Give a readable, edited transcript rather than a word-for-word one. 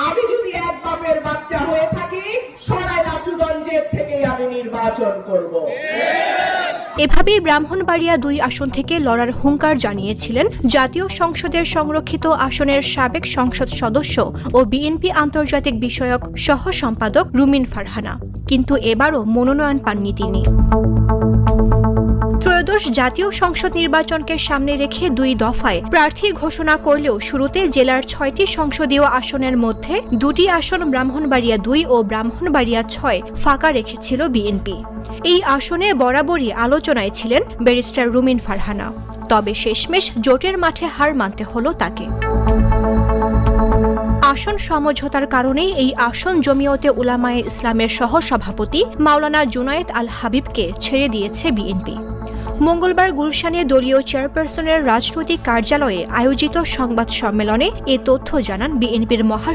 আমি যদি এক বাপের বাচ্চা হয়ে থাকি, সরাইল আশুগঞ্জের থেকে আমি নির্বাচন করব। এভাবেই ব্রাহ্মণবাড়িয়া ২ আসন থেকে লড়ার হুঙ্কার জানিয়েছিলেন জাতীয় সংসদের সংরক্ষিত আসনের সাবেক সংসদ সদস্য ও বিএনপি আন্তর্জাতিক বিষয়ক সহ সম্পাদক রুমিন ফারহানা। কিন্তু এবারও মনোনয়ন পাননি তিনি। ত্রয়োদশ জাতীয় সংসদ নির্বাচনকে সামনে রেখে ২ দফায় প্রার্থী ঘোষণা করলেও শুরুতে জেলার ৬টি সংসদীয় আসনের মধ্যে ২টি আসন ব্রাহ্মণবাড়িয়া ২ ও ব্রাহ্মণবাড়িয়া ৬ ফাঁকা রেখেছিল বিএনপি। এই আসনে বরাবরই আলোচনায় ছিলেন ব্যারিস্টার রুমিন ফারহানা, তবে শেষমেশ জোটের মাঠে হার মানতে হলো তাকে। আসন সমঝোতার কারণেই এই আসন জমিয়তে উলামায়ে ইসলামের সহসভাপতি মাওলানা জুনায়েদ আল হাবিবকে ছেড়ে দিয়েছে বিএনপি। মঙ্গলবার গুলশানে দলীয় চেয়ারপারসনের রাজনৈতিক কার্যালয়ে আয়োজিত সংবাদ সম্মেলনে এ তথ্য জানান বিএনপির